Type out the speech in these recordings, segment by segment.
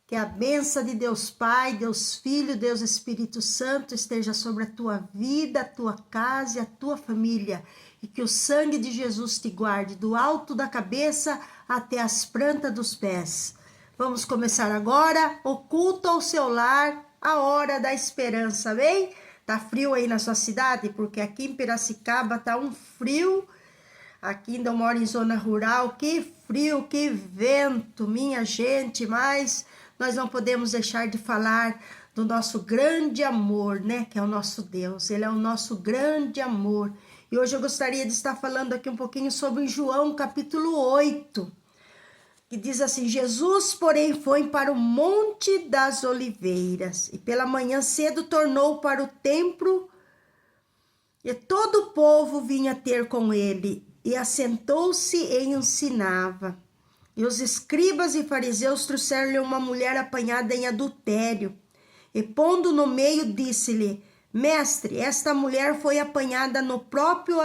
Que a bênção de Deus Pai, Deus Filho, Deus Espírito Santo esteja sobre a tua vida, a tua casa e a tua família. E que o sangue de Jesus te guarde do alto da cabeça até as plantas dos pés. Vamos começar agora o culto ao seu lar, a hora da esperança, bem? Tá frio aí na sua cidade? Porque aqui em Piracicaba tá um frio. Aqui ainda eu moro em zona rural, que frio, que vento, minha gente, mas nós não podemos deixar de falar do nosso grande amor, né? Que é o nosso Deus, Ele é o nosso grande amor. E hoje eu gostaria de estar falando aqui um pouquinho sobre João capítulo 8, que diz assim: Jesus, porém, foi para o Monte das Oliveiras, e pela manhã cedo tornou para o templo, e todo o povo vinha ter com ele, e assentou-se e ensinava. E os escribas e fariseus trouxeram-lhe uma mulher apanhada em adultério. E pondo no meio, disse-lhe: Mestre, esta mulher foi apanhada no próprio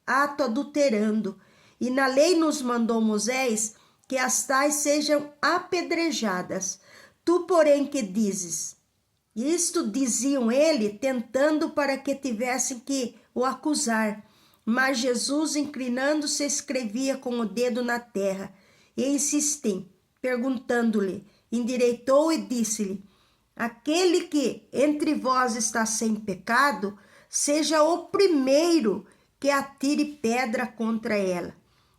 ato adulterando. E na lei nos mandou Moisés que as tais sejam apedrejadas. Tu, porém, que dizes? Isto diziam ele, tentando para que tivessem que o acusar. Mas Jesus, inclinando-se, escrevia com o dedo na terra. E insistem, perguntando-lhe, endireitou e disse-lhe: Aquele que entre vós está sem pecado, seja o primeiro que atire pedra contra ela.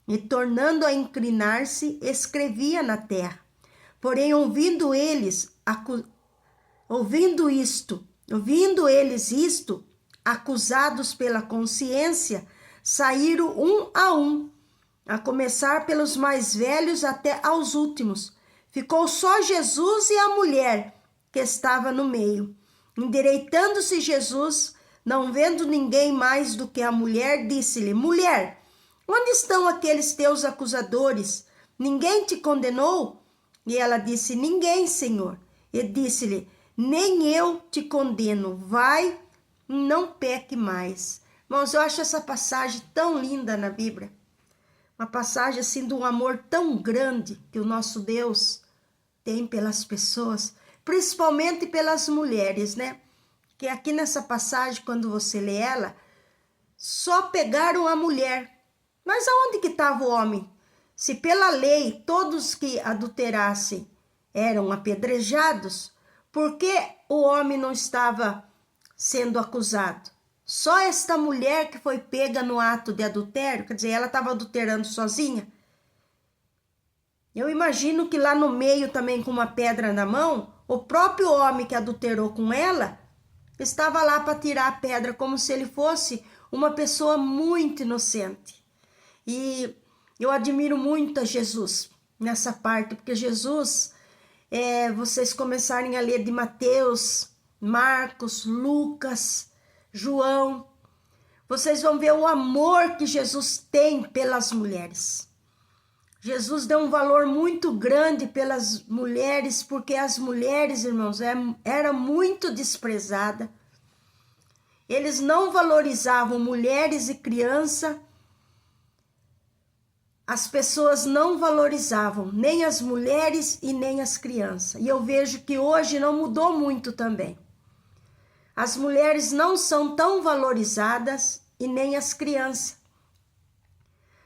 E tornando a inclinar-se, escrevia na terra. Porém, ouvindo eles isto, acusados pela consciência, saíram um, a começar pelos mais velhos até aos últimos. Ficou só Jesus e a mulher que estava no meio. Endireitando-se Jesus, não vendo ninguém mais do que a mulher, disse-lhe: Mulher, onde estão aqueles teus acusadores? Ninguém te condenou? E ela disse: Ninguém, Senhor. E disse-lhe: Nem eu te condeno. Vai, não peque mais. Irmãos, eu acho essa passagem tão linda na Bíblia. Uma passagem assim de um amor tão grande que o nosso Deus tem pelas pessoas, principalmente pelas mulheres, né? Que aqui nessa passagem, quando você lê ela, só pegaram a mulher. Mas aonde que estava o homem? Se pela lei todos que adulterassem eram apedrejados, por que o homem não estava sendo acusado? Só esta mulher que foi pega no ato de adultério, quer dizer, ela estava adulterando sozinha. Eu imagino que lá no meio também com uma pedra na mão, o próprio homem que adulterou com ela estava lá para tirar a pedra, como se ele fosse uma pessoa muito inocente. E eu admiro muito a Jesus nessa parte, porque Jesus, vocês começarem a ler de Mateus, Marcos, Lucas, João, vocês vão ver o amor que Jesus tem pelas mulheres. Jesus deu um valor muito grande pelas mulheres, porque as mulheres, irmãos, era muito desprezada. Eles não valorizavam mulheres e crianças. As pessoas não valorizavam nem as mulheres e nem as crianças. E eu vejo que hoje não mudou muito também. As mulheres não são tão valorizadas e nem as crianças.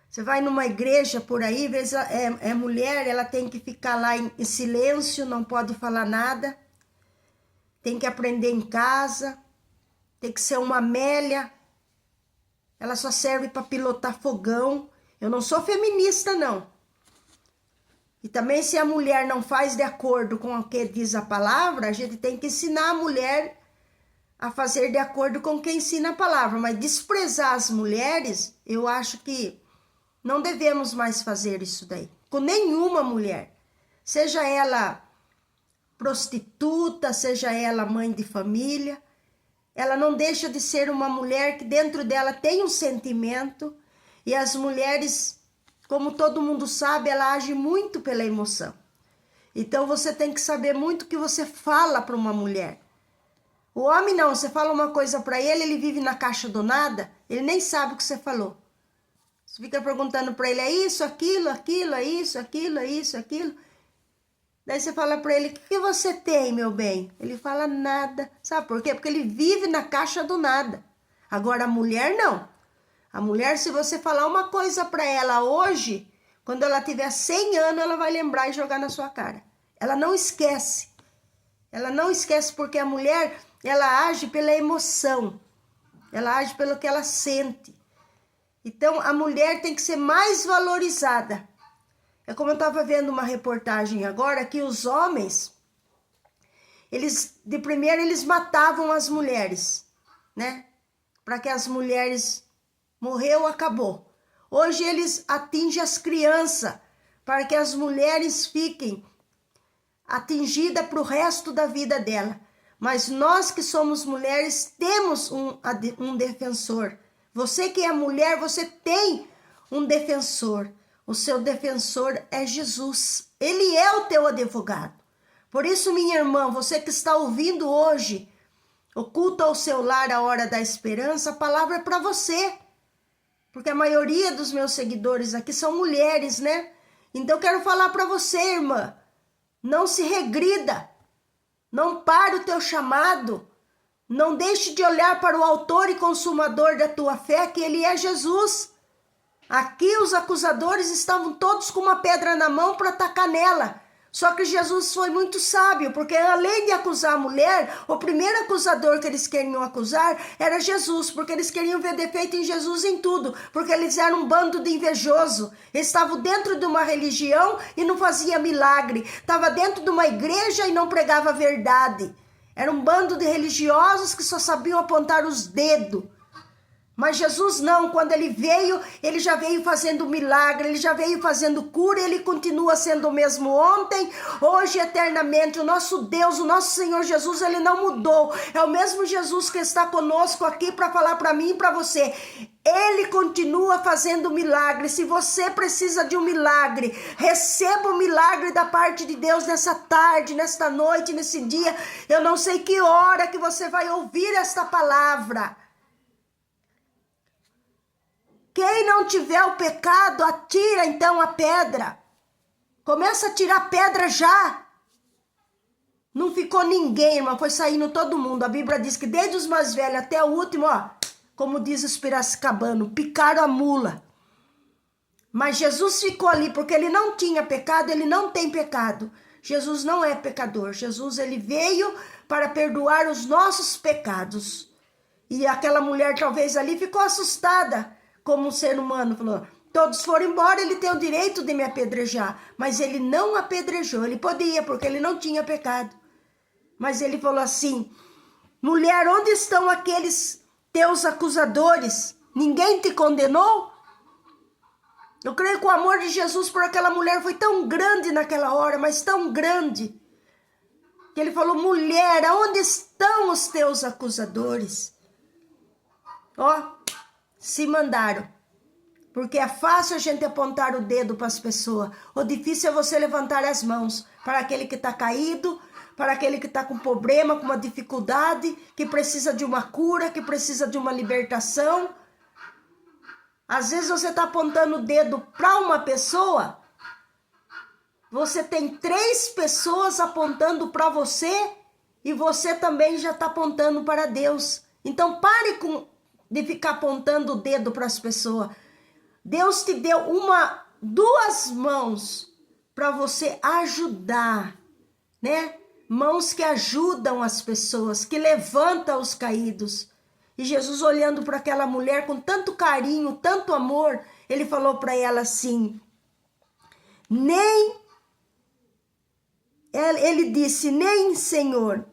Você vai numa igreja por aí, às vezes é mulher, ela tem que ficar lá em silêncio, não pode falar nada. Tem que aprender em casa, tem que ser uma Amélia. Ela só serve para pilotar fogão. Eu não sou feminista, não. E também se a mulher não faz de acordo com o que diz a palavra, a gente tem que ensinar a mulher a fazer de acordo com o que ensina a palavra. Mas desprezar as mulheres, eu acho que não devemos mais fazer isso daí. Com nenhuma mulher. Seja ela prostituta, seja ela mãe de família. Ela não deixa de ser uma mulher que dentro dela tem um sentimento. E as mulheres, como todo mundo sabe, ela age muito pela emoção. Então você tem que saber muito o que você fala para uma mulher. O homem não, você fala uma coisa para ele, ele vive na caixa do nada, ele nem sabe o que você falou. Você fica perguntando para ele, é isso, aquilo, é isso, aquilo, é isso, aquilo. Daí você fala para ele, o que você tem, meu bem? Ele fala nada. Sabe por quê? Porque ele vive na caixa do nada. Agora a mulher não. A mulher, se você falar uma coisa para ela hoje, quando ela tiver 100 anos, ela vai lembrar e jogar na sua cara. Ela não esquece. Ela não esquece porque a mulher, ela age pela emoção. Ela age pelo que ela sente. Então, a mulher tem que ser mais valorizada. É como eu estava vendo uma reportagem agora, que os homens, de primeiro eles matavam as mulheres, né? Para que as mulheres morreu, acabou. Hoje eles atingem as crianças, para que as mulheres fiquem atingidas para o resto da vida dela. Mas nós que somos mulheres temos um defensor. Você que é mulher, você tem um defensor. O seu defensor é Jesus. Ele é o teu advogado. Por isso, minha irmã, você que está ouvindo hoje, oculta ao seu lar a hora da esperança, a palavra é para você. Porque a maioria dos meus seguidores aqui são mulheres, né? Então eu quero falar para você, irmã, não se regrida. Não pare o teu chamado. Não deixe de olhar para o autor e consumador da tua fé, que ele é Jesus. Aqui os acusadores estavam todos com uma pedra na mão para atacar nela. Só que Jesus foi muito sábio, porque além de acusar a mulher, o primeiro acusador que eles queriam acusar era Jesus, porque eles queriam ver defeito em Jesus em tudo, porque eles eram um bando de invejoso. Eles estavam dentro de uma religião e não fazia milagre. Estava dentro de uma igreja e não pregava a verdade. Era um bando de religiosos que só sabiam apontar os dedos. Mas Jesus não, quando ele veio, ele já veio fazendo milagre, ele já veio fazendo cura, ele continua sendo o mesmo ontem, hoje, eternamente. O nosso Deus, o nosso Senhor Jesus, ele não mudou. É o mesmo Jesus que está conosco aqui para falar para mim e para você. Ele continua fazendo milagre. Se você precisa de um milagre, receba um milagre da parte de Deus nessa tarde, nesta noite, nesse dia. Eu não sei que hora que você vai ouvir esta palavra. Quem não tiver o pecado, atira então a pedra. Começa a tirar pedra já. Não ficou ninguém, irmão, foi saindo todo mundo. A Bíblia diz que desde os mais velhos até o último, ó, como diz os piracicabanos, picaram a mula. Mas Jesus ficou ali porque ele não tinha pecado, ele não tem pecado. Jesus não é pecador. Jesus, ele veio para perdoar os nossos pecados. E aquela mulher talvez ali ficou assustada. Como um ser humano, falou, todos foram embora, ele tem o direito de me apedrejar. Mas ele não apedrejou, ele podia, porque ele não tinha pecado. Mas ele falou assim, mulher, onde estão aqueles teus acusadores? Ninguém te condenou? Eu creio que o amor de Jesus por aquela mulher foi tão grande naquela hora, mas tão grande, que ele falou, mulher, aonde estão os teus acusadores? Ó, se mandaram, porque é fácil a gente apontar o dedo para as pessoas, o difícil é você levantar as mãos para aquele que está caído, para aquele que está com problema, com uma dificuldade, que precisa de uma cura, que precisa de uma libertação. Às vezes você está apontando o dedo para uma pessoa, você tem 3 pessoas apontando para você e você também já está apontando para Deus. Então pare de ficar apontando o dedo para as pessoas. Deus te deu 2 mãos para você ajudar, né? Mãos que ajudam as pessoas, que levantam os caídos. E Jesus, olhando para aquela mulher com tanto carinho, tanto amor, ele falou para ela assim, ele disse, nem Senhor,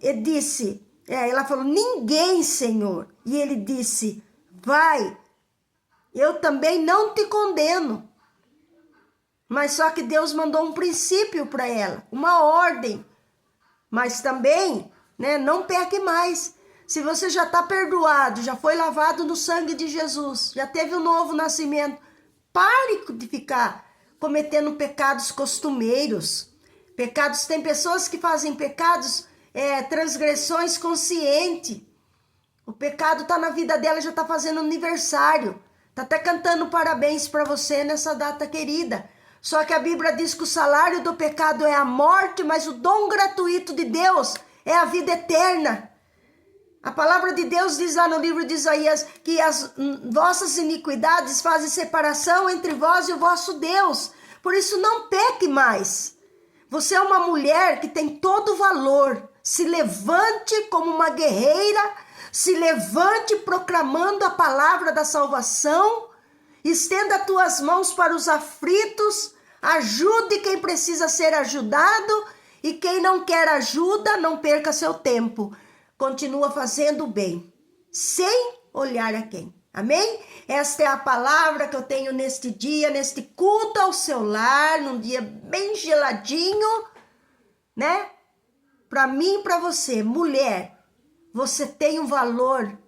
ela falou, ninguém, Senhor. E ele disse, vai, eu também não te condeno. Mas só que Deus mandou um princípio para ela, uma ordem. Mas também, né, não peque mais. Se você já está perdoado, já foi lavado no sangue de Jesus, já teve um novo nascimento, pare de ficar cometendo pecados costumeiros. Pecados, tem pessoas que fazem pecados, transgressões conscientes. O pecado está na vida dela, já está fazendo aniversário. Está até cantando parabéns para você nessa data querida. Só que a Bíblia diz que o salário do pecado é a morte, mas o dom gratuito de Deus é a vida eterna. A palavra de Deus diz lá no livro de Isaías que as vossas iniquidades fazem separação entre vós e o vosso Deus. Por isso não peque mais. Você é uma mulher que tem todo valor. Se levante como uma guerreira, se levante proclamando a palavra da salvação, estenda tuas mãos para os aflitos, ajude quem precisa ser ajudado e quem não quer ajuda, não perca seu tempo. Continua fazendo o bem, sem olhar a quem. Amém? Esta é a palavra que eu tenho neste dia, neste culto ao seu lar, num dia bem geladinho, né? Para mim e para você, mulher, você tem um valor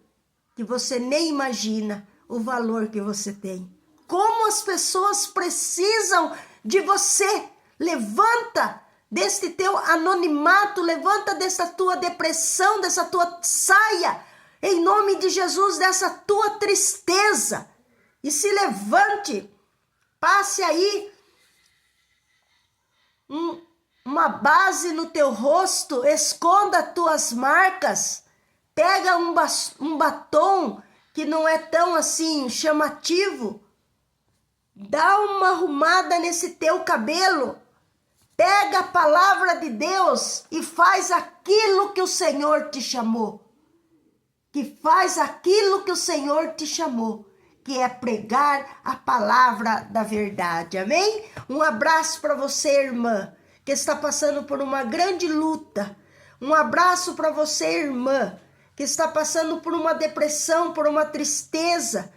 que você nem imagina o valor que você tem. Como as pessoas precisam de você. Levanta deste teu anonimato, levanta dessa tua depressão, dessa tua saia, em nome de Jesus, dessa tua tristeza. E se levante, passe aí uma base no teu rosto, esconda as tuas marcas, pega um batom que não é tão assim chamativo, dá uma arrumada nesse teu cabelo, pega a palavra de Deus e faz aquilo que o Senhor te chamou. Que faz aquilo que o Senhor te chamou, que é pregar a palavra da verdade. Amém? Um abraço para você, irmã, que está passando por uma grande luta. Um abraço para você, irmã, que está passando por uma depressão, por uma tristeza.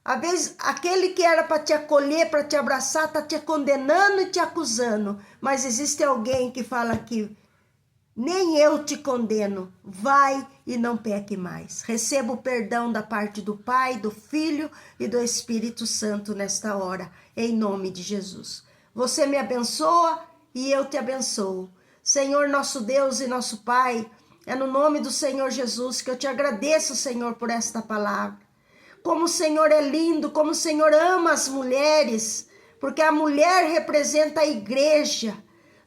Às vezes, aquele que era para te acolher, para te abraçar, está te condenando e te acusando. Mas existe alguém que fala que nem eu te condeno. Vai e não peque mais. Receba o perdão da parte do Pai, do Filho e do Espírito Santo nesta hora, em nome de Jesus. Você me abençoa e eu te abençoo. Senhor, nosso Deus e nosso Pai, é no nome do Senhor Jesus que eu te agradeço, Senhor, por esta palavra. Como o Senhor é lindo, como o Senhor ama as mulheres, porque a mulher representa a igreja.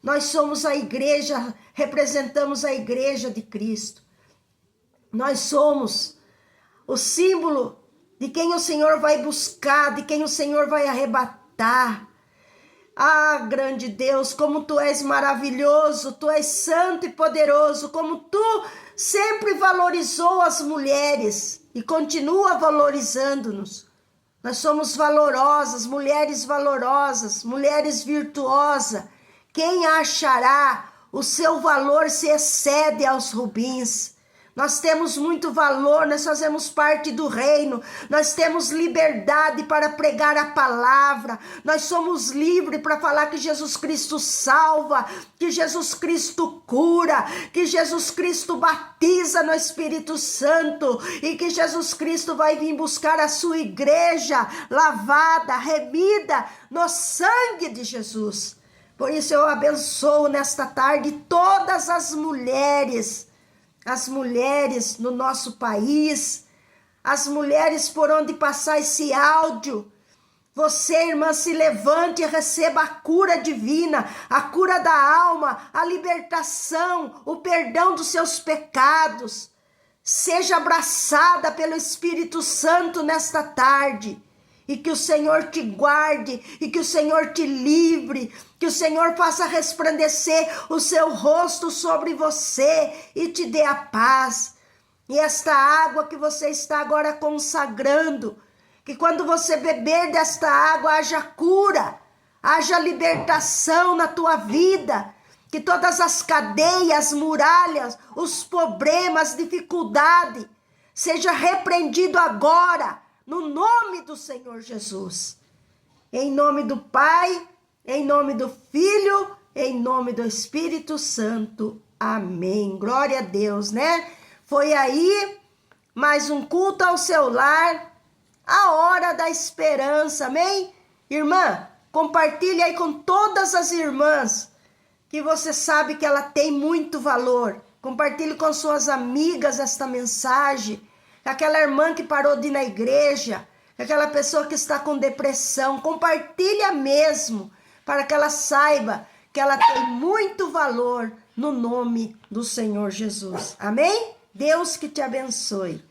Nós somos a igreja, representamos a igreja de Cristo. Nós somos o símbolo de quem o Senhor vai buscar, de quem o Senhor vai arrebatar. Ah, grande Deus, como tu és maravilhoso, tu és santo e poderoso, como tu sempre valorizou as mulheres e continua valorizando-nos. Nós somos valorosas, mulheres virtuosas. Quem achará? O seu valor se excede aos rubins. Nós temos muito valor, nós fazemos parte do reino, nós temos liberdade para pregar a palavra, nós somos livres para falar que Jesus Cristo salva, que Jesus Cristo cura, que Jesus Cristo batiza no Espírito Santo e que Jesus Cristo vai vir buscar a sua igreja lavada, remida no sangue de Jesus. Por isso eu abençoo nesta tarde todas as mulheres no nosso país, as mulheres por onde passar esse áudio. Você, irmã, se levante e receba a cura divina, a cura da alma, a libertação, o perdão dos seus pecados. Seja abraçada pelo Espírito Santo nesta tarde. E que o Senhor te guarde, e que o Senhor te livre, que o Senhor faça resplandecer o seu rosto sobre você e te dê a paz. E esta água que você está agora consagrando, que quando você beber desta água haja cura, haja libertação na tua vida, que todas as cadeias, muralhas, os problemas, dificuldade, seja repreendido agora, no nome do Senhor Jesus, em nome do Pai, em nome do Filho, em nome do Espírito Santo. Amém. Glória a Deus, né? Foi aí mais um culto ao seu lar, a hora da esperança, amém? Irmã, compartilhe aí com todas as irmãs, que você sabe que ela tem muito valor. Compartilhe com suas amigas esta mensagem. Aquela irmã que parou de ir na igreja, aquela pessoa que está com depressão, compartilha mesmo, para que ela saiba que ela tem muito valor no nome do Senhor Jesus. Amém? Deus que te abençoe.